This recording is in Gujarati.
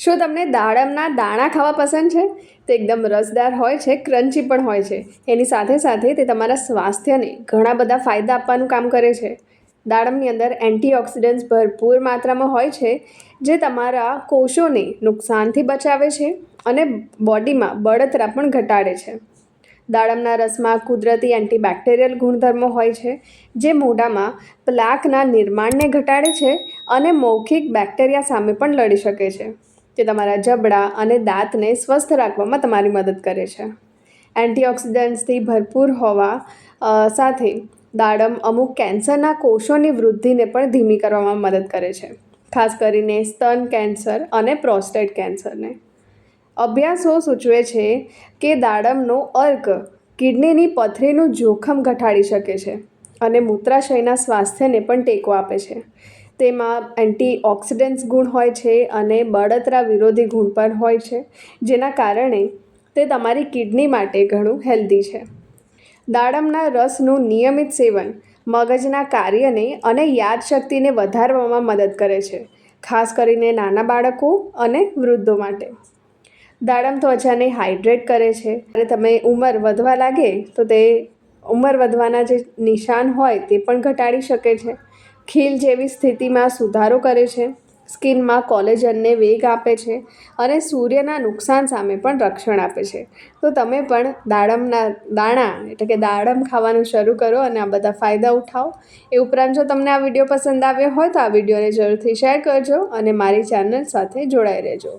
શું તમને દાડમના દાણા ખાવા પસંદ છે? તે એકદમ રસદાર હોય છે, ક્રન્ચી પણ હોય છે. એની સાથે સાથે તે તમારા સ્વાસ્થ્યને ઘણા બધા ફાયદા આપવાનું કામ કરે છે. દાડમની અંદર એન્ટીઓક્સિડન્ટ્સ ભરપૂર માત્રામાં હોય છે, જે તમારા કોષોને નુકસાનથી બચાવે છે અને બોડીમાં બળતરા પણ ઘટાડે છે. દાડમના રસમાં કુદરતી એન્ટીબેક્ટેરિયલ ગુણધર્મો હોય છે, જે મોઢામાં પ્લાકના નિર્માણને ઘટાડે છે અને મૌખિક બેક્ટેરિયા સામે પણ લડી શકે છે. તે તમારા જબડા અને દાંતને સ્વસ્થ રાખવામાં તમારી મદદ કરે છે. એન્ટીઓક્સિડન્ટ્સથી ભરપૂર હોવા સાથે દાડમ અમુક કેન્સરના કોષોની વૃદ્ધિને પણ ધીમી કરવામાં મદદ કરે છે, ખાસ કરીને સ્તન કેન્સર અને પ્રોસ્ટેટ કેન્સરને. અભ્યાસો સૂચવે છે કે દાડમનો અર્ક કિડનીની પથરીનું જોખમ ઘટાડી શકે છે અને મૂત્રાશયના સ્વાસ્થ્યને પણ ટેકો આપે છે. તેમાં એન્ટીઓક્સિડન્ટ્સ ગુણ હોય છે અને બળતરા વિરોધી ગુણ પણ હોય છે, જેના કારણે તે તમારી કિડની માટે ઘણું હેલ્ધી છે. દાડમના રસનું નિયમિત સેવન મગજના કાર્યને અને યાદશક્તિને વધારવામાં મદદ કરે છે, ખાસ કરીને નાના બાળકો અને વૃદ્ધો માટે. દાડમ ત્વચાને હાઇડ્રેટ કરે છે. જ્યારે તમે ઉંમર વધવા લાગે તો તે ઉંમર વધવાના જે નિશાન હોય તે પણ ઘટાડી શકે છે. ખીલ જેવી સ્થિતિમાં સુધારો કરે છે, સ્કિનમાં કોલેજનને વેગ આપે છે અને સૂર્યના નુકસાન સામે પણ રક્ષણ આપે છે. તો તમે પણ દાડમના દાણા એટલે કે દાડમ ખાવાનું શરૂ કરો અને આ બધા ફાયદા ઉઠાવો. એ ઉપરાંત જો તમને આ વિડીયો પસંદ આવ્યો હોય તો આ વિડીયોને જરૂરથી શેર કરજો અને મારી ચેનલ સાથે જોડાઈ રહેજો.